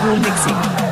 Gurgu Mixing.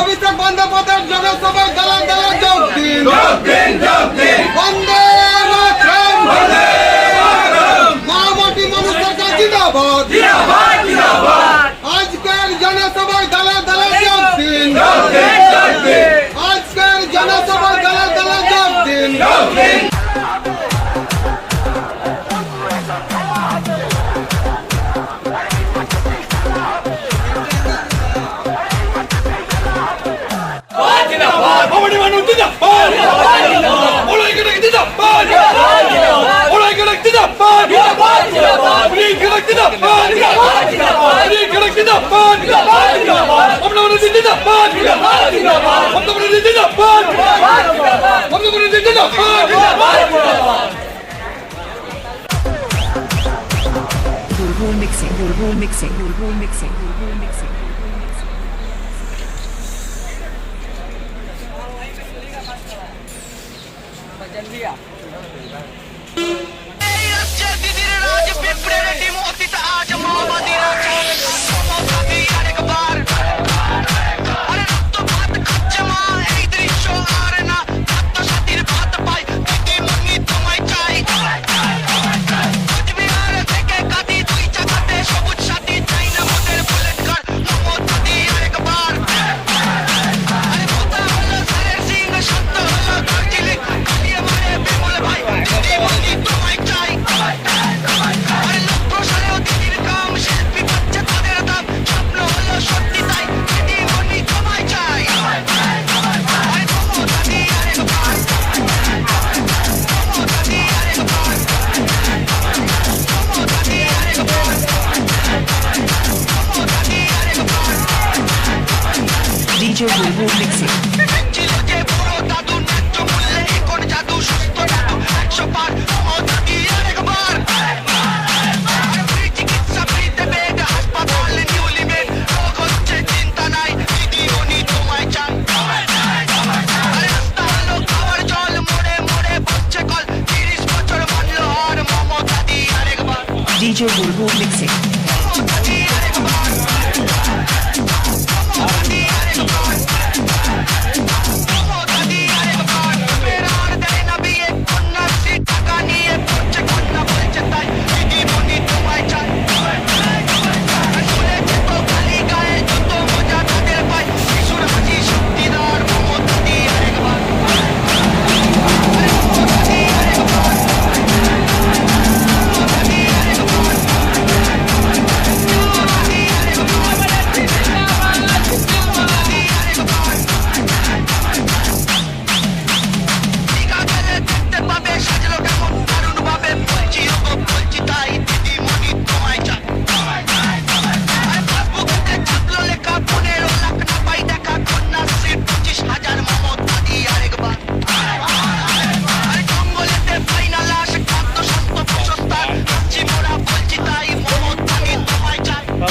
অভিষেক বন্দ্যোপাধ্যায়ের জনসভায় দলে দলে যোগ দিন। বন্দে মাতরম, মহামাটি মানুষের কাছে জিন্দাবাদ। আজকের জনসভায় দলে দলে যোগ দিন। আজকের জনসভায় দলে দলে যোগ দিন। Gurgu Mixing, Gurgu Mixing, Gurgu Mixing, Gurgu Mixing. DJ Gurgu Mixing. DJ Gurgu Mixing.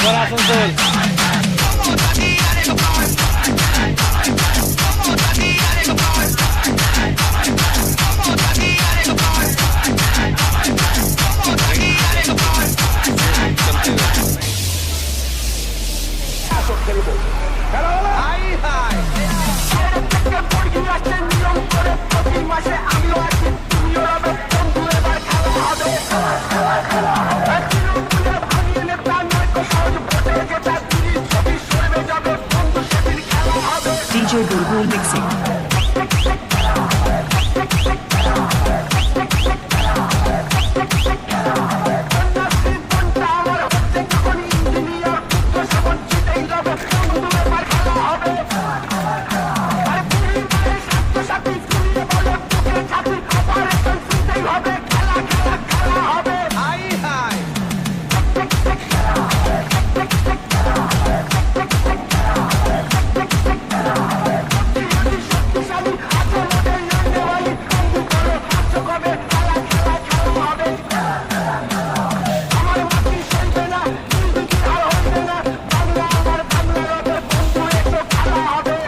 খবর Asansol. DJ Bulbul mixing.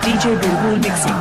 DJ Bulbul mixing.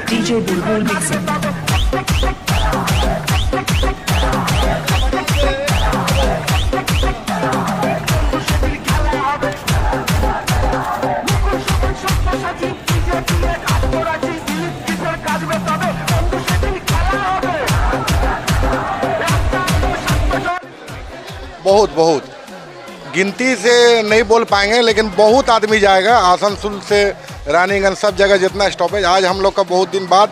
DJ Bulbul mixing. बहुत गिनती से नहीं बोल पाएंगे, लेकिन बहुत आदमी जाएगा आसनसोल से रानीगंज सब जगह जितना स्टॉपेज। आज हम लोग का बहुत दिन बाद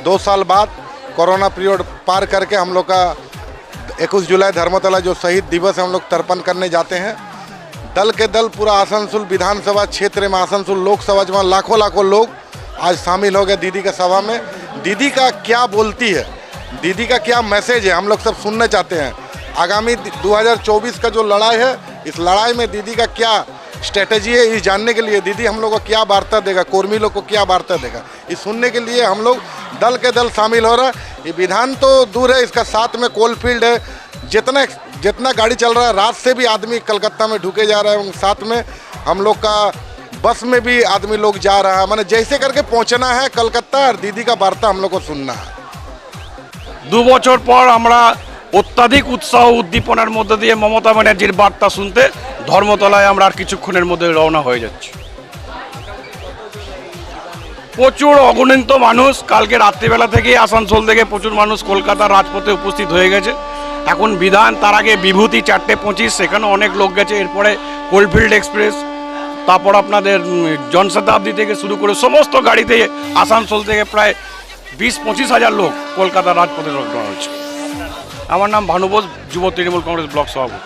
2 साल बाद कोरोना पीरियड पार करके हम लोग का 21 जुलाई धर्मतला जो शहीद दिवस है हम लोग तर्पण करने जाते हैं। दल के दल पूरा आसनसोल विधानसभा क्षेत्र में, आसनसोल लोकसभा में लाखों लोग आज शामिल हो गए दीदी का सभा में। दीदी का क्या बोलती है, दीदी का क्या मैसेज है, हम लोग सब सुनना चाहते हैं। आगामी 2024 का जो लड़ाई है, इस लड़ाई में दीदी का क्या स्ट्रेटजी है, ये जानने के लिए दीदी हम लोग को क्या वार्ता देगा, कर्मी लोग को क्या वार्ता देगा, ये सुनने के लिए हम लोग दल के दल शामिल हो रहा है। ये विधान तो दूर है, इसका साथ में कोलफील्ड है। जितना गाड़ी चल रहा है, रात से भी आदमी कलकत्ता में ढुके जा रहा है। साथ में हम लोग का बस में भी आदमी लोग जा रहा है। मैंने जैसे करके पहुंचना है कलकत्ता और दीदी का वार्ता हम लोग को सुनना है। 2 বছর পর আমরা অত্যাধিক উৎসাহ উদ্দীপনার মধ্যে দিয়ে মমতা ব্যানার্জির বার্তা শুনতে ধর্মতলায় আমরা আর কিছুক্ষণের মধ্যে রওনা হয়ে যাচ্ছি। প্রচুর অগণিত মানুষ কালকে রাত্রিবেলা থেকেই আসানসোল থেকে প্রচুর মানুষ কলকাতার রাজপথে উপস্থিত হয়ে গেছে। এখন বিধান, তার আগে বিভূতি 4:25, সেখানে অনেক লোক গেছে। এরপরে কোলফিল্ড এক্সপ্রেস, তারপর আপনাদের জনশতাব্দী থেকে শুরু করে সমস্ত গাড়িতে আসানসোল থেকে প্রায় 20-25 হাজার লোক কলকাতার রাজপথে রওনা হয়েছে। আমার নাম ভানু বোস, যুব তৃণমূল कांग्रेस ब्लॉक सभापति।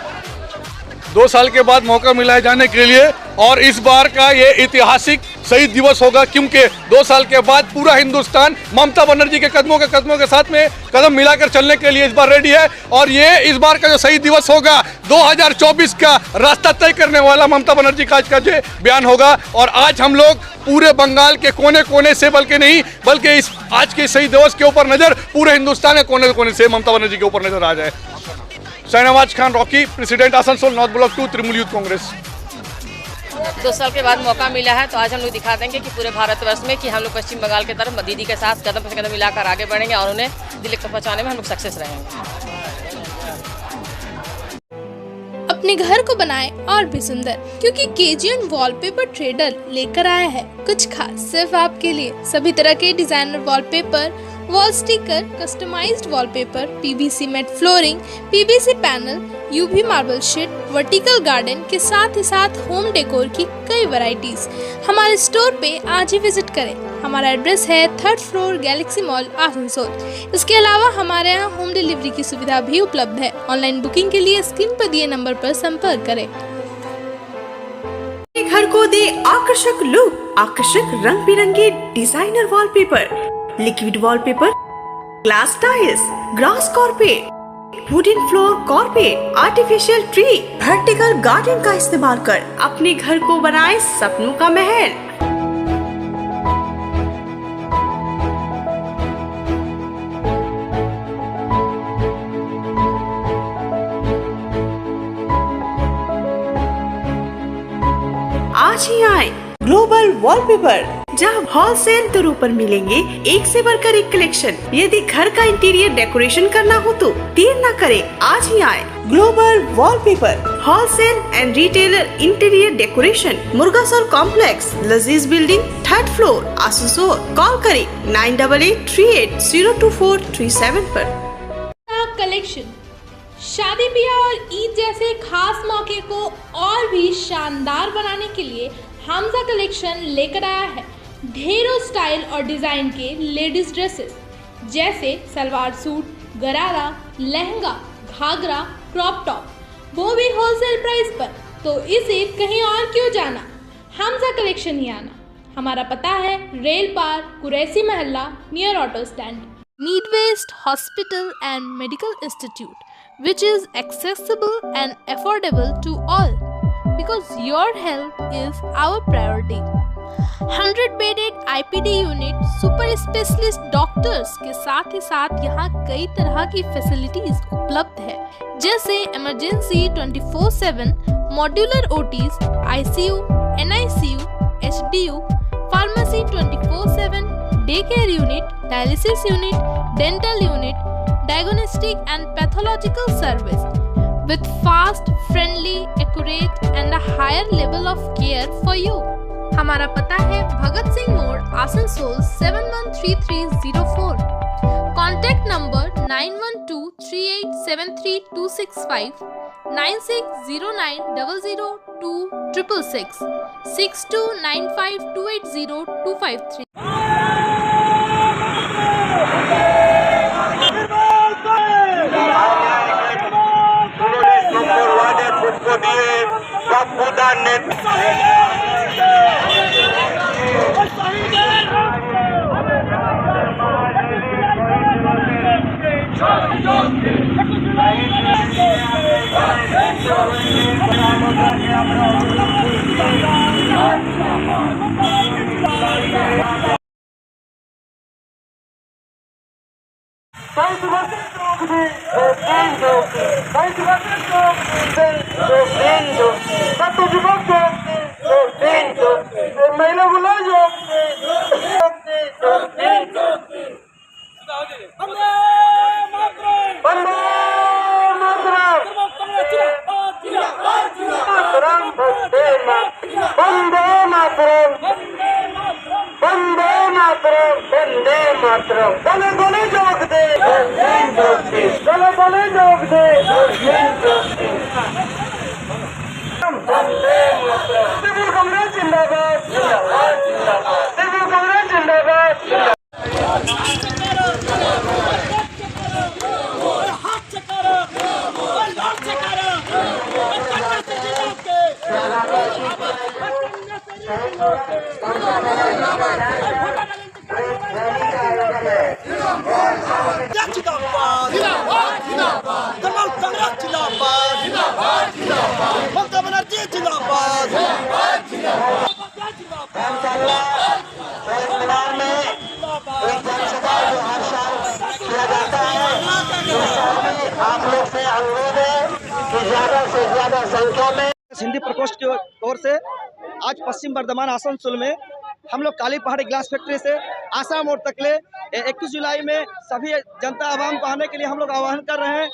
2 साल के बाद मौका मिला है जाने के लिए, और इस बार का ये ऐतिहासिक शहीद दिवस होगा, क्योंकि 2 साल के बाद पूरा हिंदुस्तान ममता बनर्जी के कदमों के साथ में कदम मिलाकर चलने के लिए इस बार रेडी है। और ये इस बार का जो शहीद दिवस होगा 2024 का रास्ता तय करने वाला ममता बनर्जी का आज का जो बयान होगा। और आज हम लोग पूरे बंगाल के कोने कोने से, बल्कि इस आज के शहीद दिवस के ऊपर नजर पूरे हिंदुस्तान के कोने कोने से ममता बनर्जी के ऊपर नजर आ जाए। Shahnawaz Khan Rocky, president Asansol north block 2 Trinamool youth Congress. 2 साल के बाद मौका मिला है, तो आज हम लोग दिखा देंगे कि पूरे भारतवर्ष में कि हम लोग पश्चिम बंगाल की तरफ दीदी के साथ कदम से कदम मिलाकर आगे बढ़ेंगे और उन्हें दिल्ली तक पहुंचाने में हम लोग सक्सेस रहेंगे। अपने घर को बनाएं और भी सुंदर, क्योंकि केजीएन वॉलपेपर ट्रेडर लेकर आया है कुछ खास सिर्फ आपके लिए। सभी तरह के designer wallpaper, wall sticker, customized wallpaper, PVC mat flooring, PVC panel, UV marble sheet, vertical garden के साथ ही साथ होम डेकोर की कई वैरायटीज। हमारे स्टोर पे आज ही विजिट करें। हमारा एड्रेस है 3rd floor Galaxy mall Asansol. इसके अलावा हमारे यहाँ होम डिलीवरी की सुविधा भी उपलब्ध है। ऑनलाइन बुकिंग के लिए स्क्रीन पर दिए नंबर पर संपर्क करें। घर को दे आकर्षक लुक, आकर्षक रंग बिरंगे designer wallpaper, liquid wallpaper, glass tiles, grass carpet, wooden floor carpet, artificial tree, vertical garden का इस्तेमाल कर अपने घर को बनाए सपनों का महल। आज ही आए ग्लोबल वॉलपेपर, जहां होलसेल दरों पर मिलेंगे एक से बढ़कर एक कलेक्शन। यदि घर का इंटीरियर डेकोरेशन करना हो तो देर न करें, आज ही आए global wallpaper, wholesale and retailer interior decoration, Murgasol complex, Laziz building, 3rd floor Asansol. Call करें 9888380247 पर। कलेक्शन शादी ब्याह और ईद जैसे खास मौके को और भी शानदार बनाने के लिए हमजा कलेक्शन लेकर आया है ढेरों स्टाइल और डिजाइन के लेडीज ड्रेसेस, जैसे सलवार सूट, गरारा, लहंगा, घाघरा, क्रॉप टॉप, वो भी होलसेल प्राइस पर। तो इसे कहीं और क्यों जाना, हमजा कलेक्शन ही आना। हमारा पता है रेल पार, Quraishi Mohalla, near auto stand. नीड west hospital and medical institute, which is accessible and affordable to all, because your health is our priority. 100-bedded IPD unit, super specialist doctors के साथ ही साथ यहाँ कई तरह की फैसिलिटीज उपलब्ध है, जैसे emergency 24/7, modular OTs, ICU, NICU, HDU, pharmacy 24/7, day care unit, dialysis unit, dental unit, diagnostic and pathological service with fast, friendly, accurate and a higher level of care for you. हमारा पता है भगत सिंह मोड़, Asansol 713304। Contact number 9123873265, 9609002666, 6295280253। Hindi प्रकोष्ठ की ओर से आज पश्चिम बर्धमान आसनसोल में हम लोग काली पहाड़ी ग्लास फैक्ट्री से आसाम मोड़ तक ले 21 जुलाई में सभी जनता आवाम को आने के लिए हम लोग आह्वान कर रहे हैं।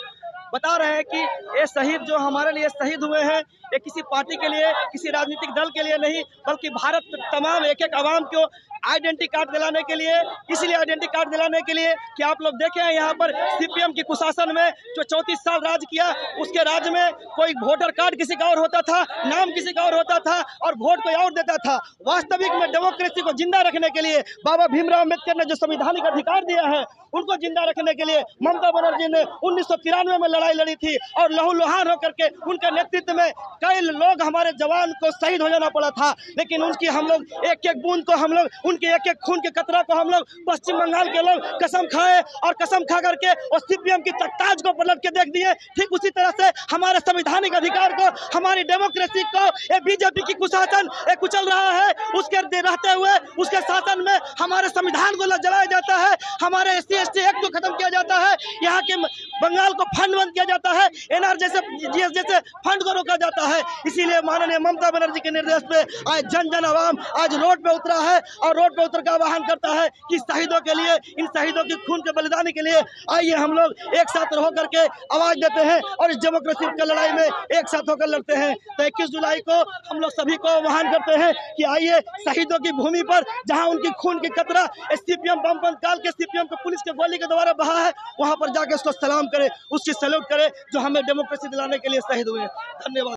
बता रहे हैं कि ये शहीद जो हमारे लिए शहीद हुए हैं, ये किसी पार्टी के लिए, किसी राजनीतिक दल के लिए नहीं, बल्कि भारत तमाम एक एक आवाम को आइडेंटिटी कार्ड दिलाने के लिए, इसलिए आइडेंटिटी कार्ड दिलाने के लिए कि आप लोग देखे हैं यहाँ पर सीपीएम की कुशासन में जो 34 साल राज किया, उसके राज्य में कोई वोटर कार्ड किसी का और होता था, नाम किसी का और होता था और वोट कोई और देता था। वास्तविक में डेमोक्रेसी को जिंदा रखने के लिए बाबा भीमराव अम्बेडकर ने जो संवैधानिक अधिकार दिया है, उनको जिंदा रखने के लिए ममता बनर्जी ने 1993 में लड़ाई लड़ी थी और लहूलुहान होकर के उनके नेतृत्व में कई लोग हमारे जवान को शहीद हो जाना पड़ा था। लेकिन उनकी हम लोग एक एक बूंद को, हम लोग उनके एक एक खून के कतरा को हम लोग पश्चिम बंगाल के लोग कसम खाए और कसम खा करके और सीपीएम की तख्ताज को पलट के देख दिए। ठीक उसी तरह से हमारे संवैधानिक अधिकार को, हमारी डेमोक्रेसी को ये बीजेपी की कुशासन कुचल रहा है। उसके रहते हुए उसके शासन में हमारे संविधान को जलाया जाता है, हमारे SC/ST एक्ट को खत्म किया जाता है, यहाँ के बंगाल को फंड बंद किया जाता है, NR जैसे GS जैसे फंड को रोका जाता है। इसीलिए माननीय ममता बनर्जी के निर्देश पे आज जन आवाम आज रोड पे उतरा है और रोड पे उतर कर आह्वान करता है कि शहीदों के लिए, इन शहीदों की खून के बलिदान के लिए आइए हम लोग एक साथ रह करके आवाज देते हैं और इस डेमोक्रेसी की लड़ाई में एक साथ होकर लड़ते हैं। तो 21 जुलाई को हम लोग सभी को आह्वान करते हैं कि आइए शहीदों की भूमि पर, जहां उनकी खून की कतरा सीपीएम बमबंद काल के सीपीएम को पुलिस के गोली के द्वारा बहा है, वहां पर जाके उसको सलाम करे, उसकी सैल्यूट करे जो हमें डेमोक्रेसी दिलाने के लिए शहीद हुए। धन्यवाद।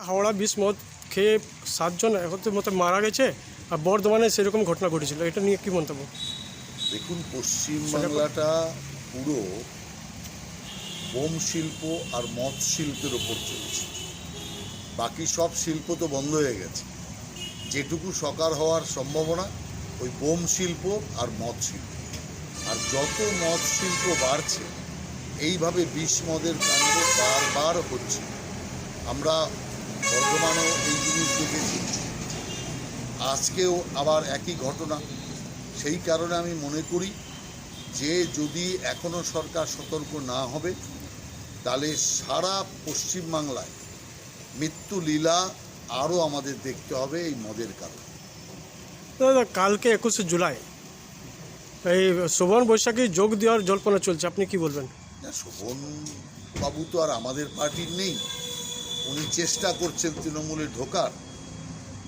হাওড়া বিষ মদ খেয়ে 7 জন একত্রে মতো মারা গেছে আর বর্ধমানে সেরকম ঘটনা ঘটেছিল, এটা নিয়ে কি মন্তব্য? দেখুন, পশ্চিমবাংলাটা পুরো বোম শিল্প আর মদ শিল্পের ওপর চলছে। বাকি সব শিল্প তো বন্ধ হয়ে গেছে। যেটুকু সকার হওয়ার সম্ভাবনা ওই বোম শিল্প আর মদ শিল্প। আর যত মদ শিল্প বাড়ছে, এইভাবে বিষ মদের কাণ্ড বারবার হচ্ছে। আমরা বর্তমানেও এই জিনিস দেখেছি, আজকেও আবার একই ঘটনা। সেই কারণে আমি মনে করি যে যদি এখনও সরকার সতর্ক না হবে, তাহলে সারা পশ্চিমবাংলায় মৃত্যু লীলা আরও আমাদের দেখতে হবে এই মদের কারণে। দাদা, কালকে 21শে জুলাই এই শোভন বৈশাখী যোগ দেওয়ার জল্পনা চলছে, আপনি কি বলবেন? না, শোভন বাবু তো আর আমাদের পার্টির নেই। উনি চেষ্টা করছেন তৃণমূলে ঢোকার,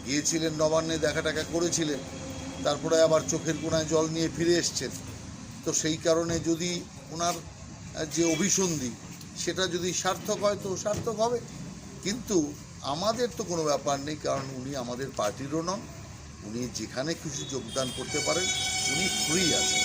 গিয়েছিলেন নবান্নে, দেখা টাকা করেছিলেন, তারপরে আবার চোখের কোণায় জল নিয়ে ফিরে এসছেন। তো সেই কারণে যদি ওনার যে অভিসন্ধি সেটা যদি সার্থক হয় তো সার্থক হবে, কিন্তু আমাদের তো কোনো ব্যাপার নেই, কারণ উনি আমাদের পার্টিরও নন। উনি যেখানে খুশি যোগদান করতে পারেন, উনি ফ্রি আছেন।